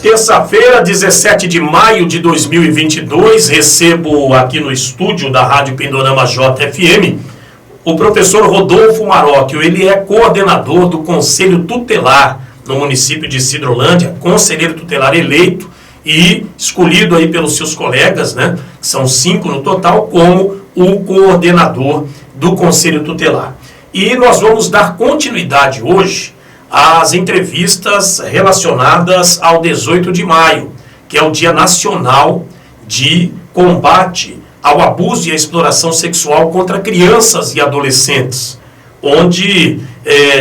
Terça-feira, 17 de maio de 2022, recebo aqui no estúdio da Rádio Pindorama JFM o professor Rodolfo Marocchio. Ele é coordenador do Conselho Tutelar no município de Sidrolândia, conselheiro tutelar eleito e escolhido aí pelos seus colegas, né? São 5 no total, como o coordenador do Conselho Tutelar. E nós vamos dar continuidade hoje às entrevistas relacionadas ao 18 de maio, que é o Dia Nacional de Combate ao Abuso e à Exploração Sexual contra Crianças e Adolescentes, onde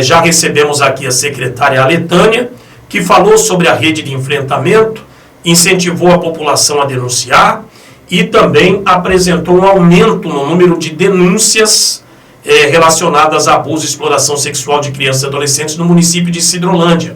já recebemos aqui a secretária Letânia, que falou sobre a rede de enfrentamento, incentivou a população a denunciar e também apresentou um aumento no número de denúncias relacionadas a abuso e exploração sexual de crianças e adolescentes no município de Sidrolândia.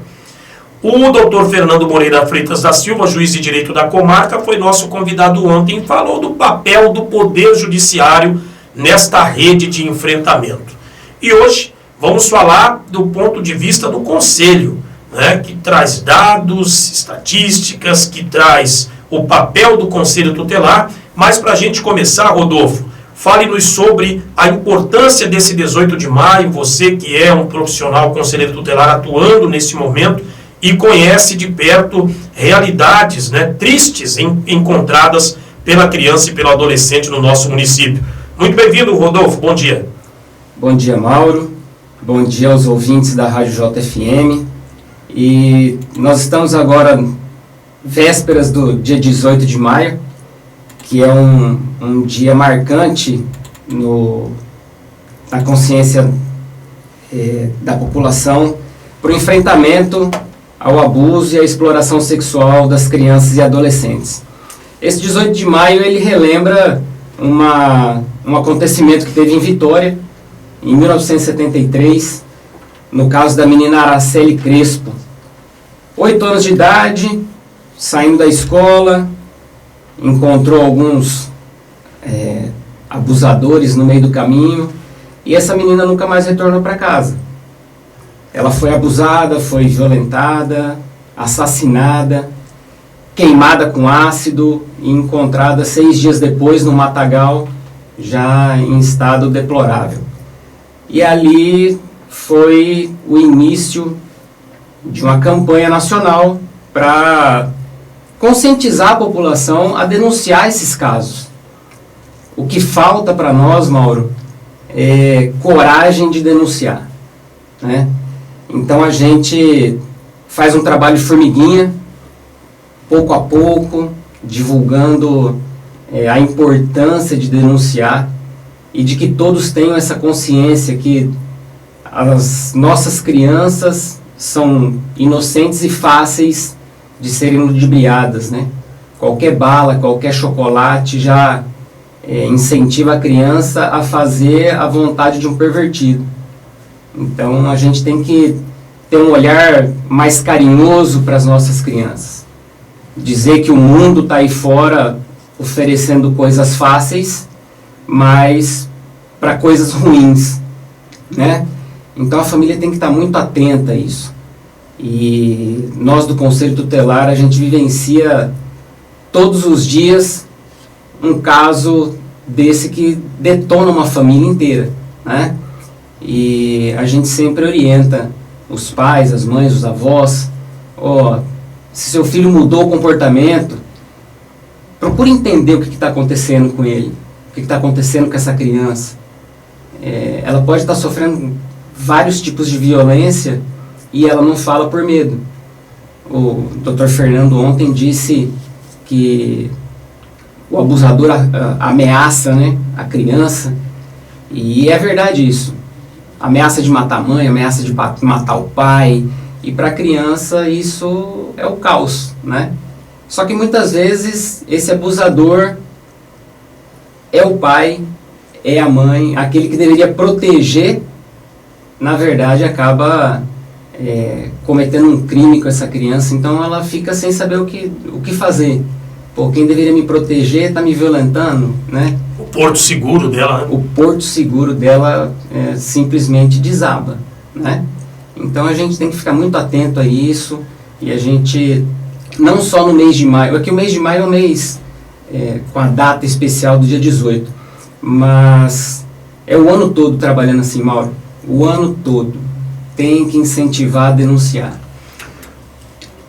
O doutor Fernando Moreira Freitas da Silva, juiz de direito da comarca, foi nosso convidado ontem e falou do papel do Poder Judiciário nesta rede de enfrentamento. E hoje vamos falar do ponto de vista do Conselho, né, que traz dados, estatísticas, que traz o papel do Conselho Tutelar. Mas para a gente começar, Rodolfo, fale-nos sobre a importância desse 18 de maio, você que é um profissional conselheiro tutelar atuando nesse momento e conhece de perto realidades, né, tristes encontradas pela criança e pelo adolescente no nosso município. Muito bem-vindo, Rodolfo, bom dia. Bom dia, Mauro. Bom dia aos ouvintes da Rádio JFM. E nós estamos agora vésperas do dia 18 de maio, que é um dia marcante na consciência da população para o enfrentamento ao abuso e à exploração sexual das crianças e adolescentes. Esse 18 de maio ele relembra um acontecimento que teve em Vitória, em 1973, no caso da menina Araceli Crespo. 8 anos de idade, saindo da escola, encontrou alguns abusadores no meio do caminho e essa menina nunca mais retornou para casa. Ela foi abusada, foi violentada, assassinada, queimada com ácido e encontrada 6 dias depois no matagal, já em estado deplorável. E ali foi o início de uma campanha nacional para conscientizar a população a denunciar esses casos. O que falta para nós, Mauro, é coragem de denunciar, né? Então a gente faz um trabalho de formiguinha, pouco a pouco, divulgando a importância de denunciar e de que todos tenham essa consciência que as nossas crianças são inocentes e fáceis de serem ludibriadas, né? Qualquer bala, qualquer chocolate já incentiva a criança a fazer a vontade de um pervertido. Então a gente tem que ter um olhar mais carinhoso para as nossas crianças. Dizer que o mundo está aí fora oferecendo coisas fáceis, mas para coisas ruins, né? Então a família tem que estar muito atenta a isso. E nós do Conselho Tutelar, a gente vivencia todos os dias um caso desse que detona uma família inteira, né? E a gente sempre orienta os pais, as mães, os avós, se seu filho mudou o comportamento, procure entender o que está acontecendo com ele, o que está acontecendo com essa criança. Ela pode estar sofrendo vários tipos de violência e ela não fala por medo. O Dr. Fernando ontem disse que o abusador ameaça, né, a criança, e é verdade isso. Ameaça de matar a mãe, ameaça de matar o pai, e para a criança isso é o caos, né? Só que muitas vezes esse abusador é o pai, é a mãe, aquele que deveria proteger, na verdade acaba cometendo um crime com essa criança, então ela fica sem saber o que fazer. Pô, quem deveria me proteger está me violentando, né? O porto seguro dela, né? O porto seguro dela simplesmente desaba, né? Então a gente tem que ficar muito atento a isso e a gente não só no mês de maio, aqui o mês de maio é um mês com a data especial do dia 18, mas é o ano todo trabalhando assim, Mauro, o ano todo tem que incentivar a denunciar.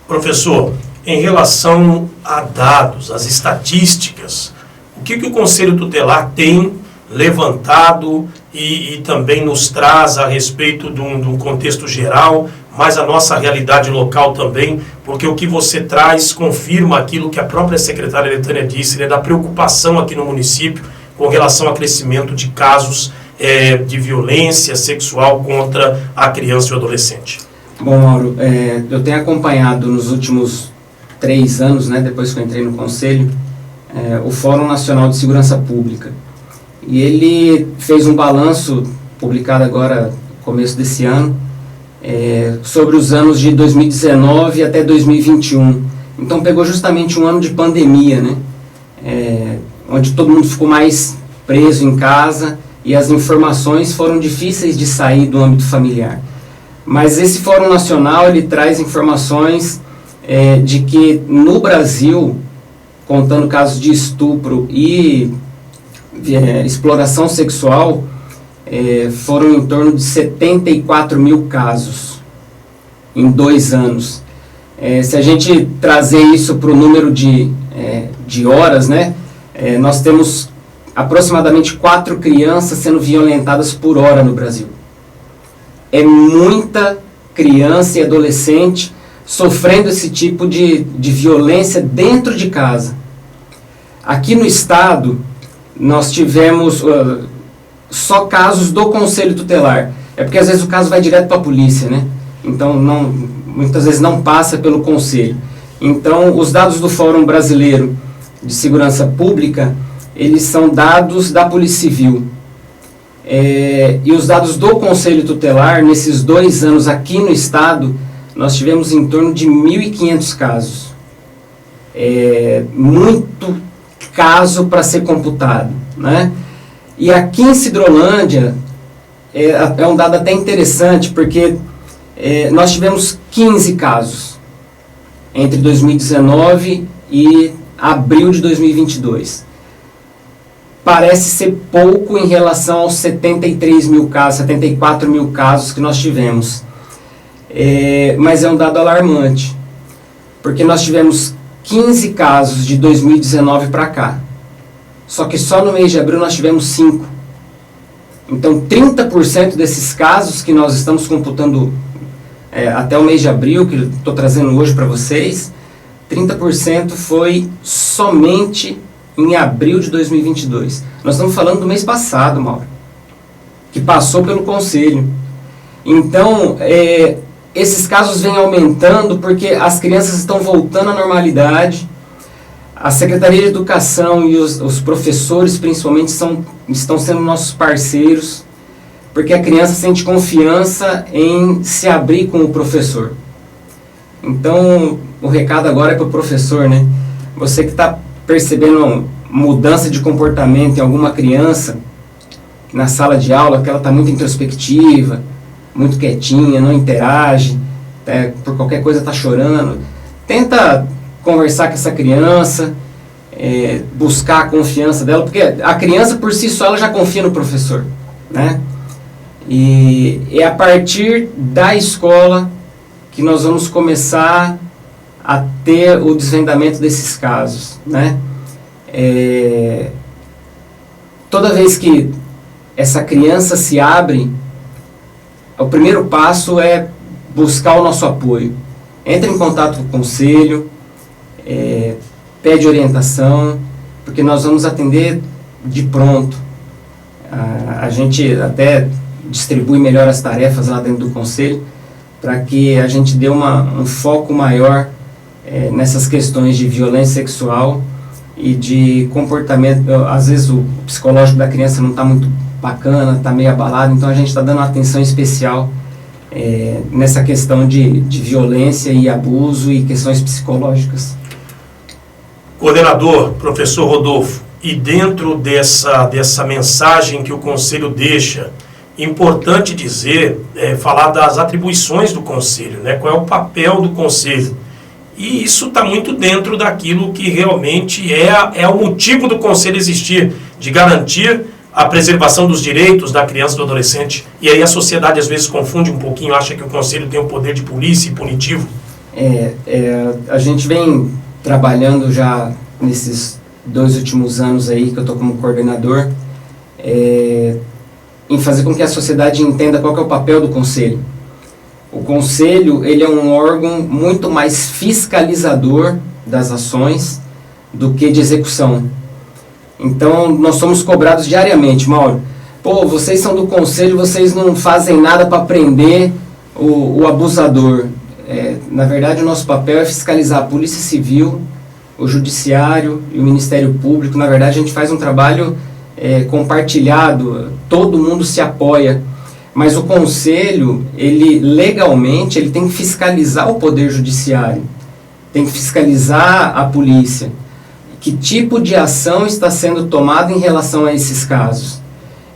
Professor, em relação a dados, as estatísticas, o que o Conselho Tutelar tem levantado e também nos traz a respeito de um contexto geral, mas a nossa realidade local também, porque o que você traz confirma aquilo que a própria secretária Letânia disse, né, da preocupação aqui no município com relação ao crescimento de casos de violência sexual contra a criança e o adolescente. Bom, Mauro, eu tenho acompanhado nos últimos 3 anos, né, depois que eu entrei no Conselho, o Fórum Nacional de Segurança Pública. E ele fez um balanço, publicado agora no começo desse ano, sobre os anos de 2019 até 2021. Então pegou justamente um ano de pandemia, né, onde todo mundo ficou mais preso em casa e as informações foram difíceis de sair do âmbito familiar. Mas esse Fórum Nacional, ele traz informações de que no Brasil, contando casos de estupro e exploração sexual, foram em torno de 74 mil casos em 2 anos. Se a gente trazer isso para o número de horas, né, nós temos aproximadamente 4 crianças sendo violentadas por hora no Brasil. É muita criança e adolescente sofrendo esse tipo de violência dentro de casa. Aqui no estado, nós tivemos só casos do Conselho Tutelar. É porque às vezes o caso vai direto para a polícia, né? Então muitas vezes não passa pelo Conselho. Então os dados do Fórum Brasileiro de Segurança Pública, eles são dados da Polícia Civil. E os dados do Conselho Tutelar, nesses 2 anos aqui no estado, nós tivemos em torno de 1.500 casos. Muito caso para ser computado, né? E aqui em Sidrolândia, é um dado até interessante, porque nós tivemos 15 casos entre 2019 e abril de 2022. Parece ser pouco em relação aos 73 mil casos, 74 mil casos que nós tivemos. Mas é um dado alarmante, porque nós tivemos 15 casos de 2019 para cá. Só que só no mês de abril nós tivemos 5. Então 30% desses casos que nós estamos computando até o mês de abril, que eu estou trazendo hoje para vocês, 30% foi somente em abril de 2022. Nós estamos falando do mês passado, Mauro, que passou pelo Conselho. Então, esses casos vêm aumentando porque as crianças estão voltando à normalidade. A Secretaria de Educação e os professores, principalmente, estão sendo nossos parceiros, porque a criança sente confiança em se abrir com o professor. Então, o recado agora é para o professor, né? Você que está percebendo mudança de comportamento em alguma criança na sala de aula, que ela está muito introspectiva, muito quietinha, não interage, por qualquer coisa está chorando, tenta conversar com essa criança, buscar a confiança dela, porque a criança por si só ela já confia no professor, né? E é a partir da escola que nós vamos começar a ter o desvendamento desses casos, né? Toda vez que essa criança se abre, o primeiro passo é buscar o nosso apoio. Entra em contato com o Conselho, pede orientação, porque nós vamos atender de pronto. A gente até distribui melhor as tarefas lá dentro do Conselho, para que a gente dê um foco maior nessas questões de violência sexual e de comportamento. Às vezes o psicológico da criança não está muito bacana, está meio abalado, então a gente está dando uma atenção especial nessa questão de violência e abuso e questões psicológicas. Coordenador, professor Rodolfo, e dentro dessa mensagem que o Conselho deixa, importante dizer, falar das atribuições do Conselho, né? Qual é o papel do Conselho. E isso está muito dentro daquilo que realmente é o motivo do Conselho existir, de garantir a preservação dos direitos da criança e do adolescente. E aí a sociedade às vezes confunde um pouquinho, acha que o Conselho tem o poder de polícia e punitivo. A gente vem trabalhando já nesses 2 últimos anos aí que eu estou como coordenador, em fazer com que a sociedade entenda qual que é o papel do Conselho. O Conselho, ele é um órgão muito mais fiscalizador das ações do que de execução. Então, nós somos cobrados diariamente, Mauro. Pô, vocês são do Conselho, vocês não fazem nada para prender o abusador. Na verdade, o nosso papel é fiscalizar a Polícia Civil, o Judiciário e o Ministério Público. Na verdade, a gente faz um trabalho compartilhado, todo mundo se apoia. Mas o Conselho, legalmente, ele tem que fiscalizar o Poder Judiciário, tem que fiscalizar a polícia. Que tipo de ação está sendo tomada em relação a esses casos?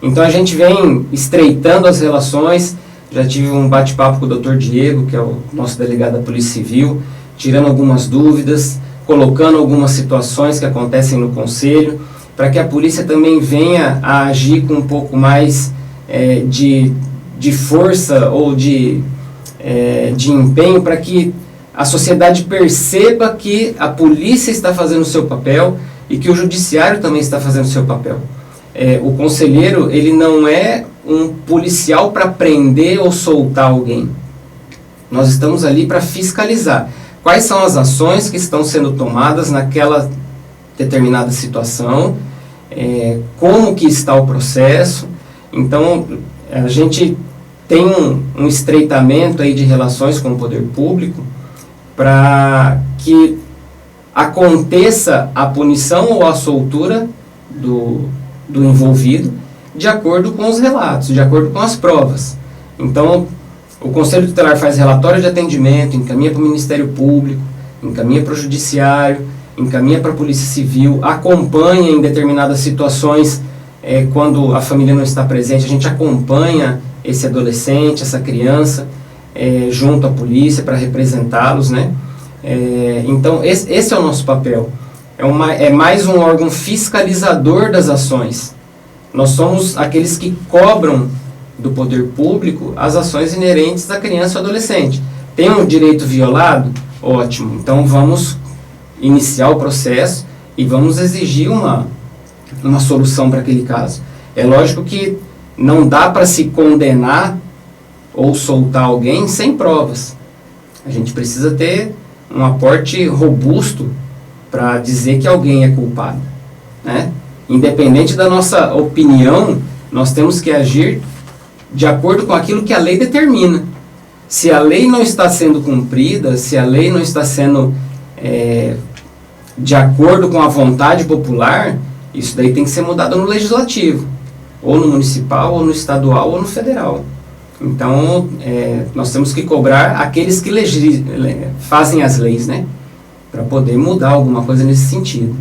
Então a gente vem estreitando as relações. Já tive um bate-papo com o Dr. Diego, que é o nosso delegado da Polícia Civil, tirando algumas dúvidas, colocando algumas situações que acontecem no Conselho, para que a polícia também venha a agir com um pouco mais de força ou de empenho, para que a sociedade perceba que a polícia está fazendo o seu papel e que o judiciário também está fazendo o seu papel. O conselheiro, ele não é um policial para prender ou soltar alguém. Nós estamos ali para fiscalizar quais são as ações que estão sendo tomadas naquela determinada situação, como que está o processo. Então, a gente tem um estreitamento aí de relações com o poder público para que aconteça a punição ou a soltura do envolvido de acordo com os relatos, de acordo com as provas. Então, o Conselho Tutelar faz relatório de atendimento, encaminha para o Ministério Público, encaminha para o Judiciário, encaminha para a Polícia Civil, acompanha em determinadas situações, quando a família não está presente, a gente acompanha esse adolescente, essa criança, junto à polícia para representá-los, né? Então, esse é o nosso papel. É mais um órgão fiscalizador das ações. Nós somos aqueles que cobram do poder público as ações inerentes à criança e ao adolescente. Tem um direito violado? Ótimo. Então, vamos iniciar o processo e vamos exigir uma solução para aquele caso. É lógico que não dá para se condenar ou soltar alguém sem provas. A gente precisa ter um aporte robusto para dizer que alguém é culpado, né? Independente da nossa opinião, nós temos que agir de acordo com aquilo que a lei determina. Se a lei não está sendo cumprida, se a lei não está sendo de acordo com a vontade popular, isso daí tem que ser mudado no legislativo, ou no municipal, ou no estadual, ou no federal. Então, nós temos que cobrar aqueles que fazem as leis, né? Para poder mudar alguma coisa nesse sentido.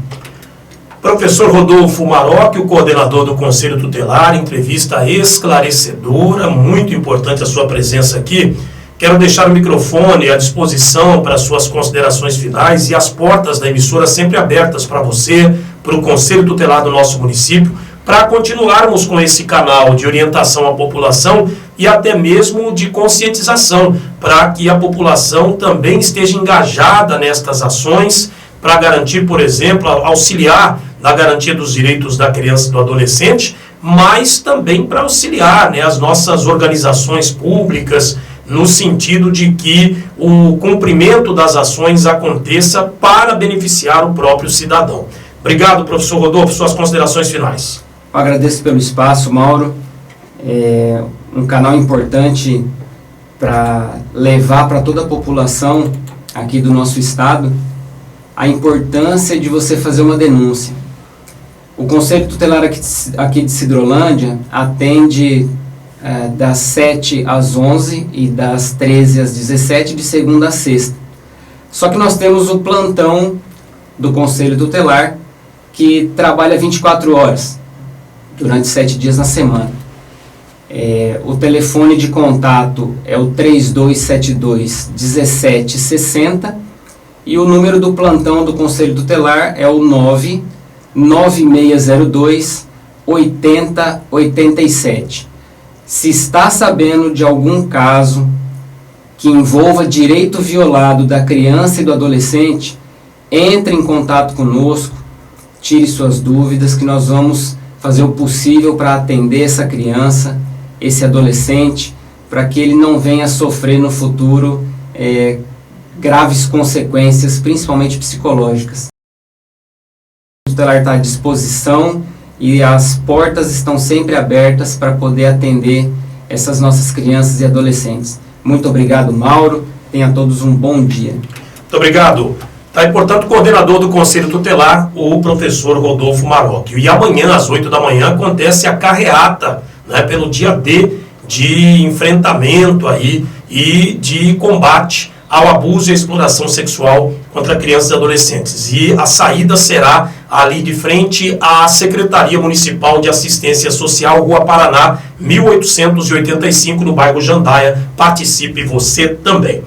Professor Rodolfo Marocchi, o coordenador do Conselho Tutelar, entrevista esclarecedora, muito importante a sua presença aqui. Quero deixar o microfone à disposição para suas considerações finais e as portas da emissora sempre abertas para você, para o Conselho Tutelar do nosso município, para continuarmos com esse canal de orientação à população e até mesmo de conscientização, para que a população também esteja engajada nestas ações, para garantir, por exemplo, auxiliar na garantia dos direitos da criança e do adolescente, mas também para auxiliar, né, as nossas organizações públicas, no sentido de que o cumprimento das ações aconteça para beneficiar o próprio cidadão. Obrigado, professor Rodolfo, suas considerações finais. Eu agradeço pelo espaço, Mauro. É um canal importante para levar para toda a população aqui do nosso estado a importância de você fazer uma denúncia. O Conselho Tutelar aqui de Sidrolândia atende das 7 às 11 e das 13 às 17, de segunda a sexta. Só que nós temos o plantão do Conselho Tutelar, que trabalha 24 horas, durante 7 dias na semana. O telefone de contato é o 3272-1760 E o número do plantão do Conselho Tutelar é o 99602 8087. Se está sabendo de algum caso que envolva direito violado da criança e do adolescente, entre em contato conosco, tire suas dúvidas, que nós vamos fazer o possível para atender essa criança, esse adolescente, para que ele não venha sofrer no futuro graves consequências, principalmente psicológicas. O tutelar está à disposição e as portas estão sempre abertas para poder atender essas nossas crianças e adolescentes. Muito obrigado, Mauro. Tenham todos um bom dia. Muito obrigado. Está aí, portanto, o coordenador do Conselho Tutelar, o professor Rodolfo Marocchio. E amanhã, às 8 da manhã, acontece a carreata, né, pelo dia D de enfrentamento aí e de combate ao abuso e à exploração sexual contra crianças e adolescentes. E a saída será ali de frente à Secretaria Municipal de Assistência Social, Rua Paraná, 1885, no bairro Jandaia. Participe você também.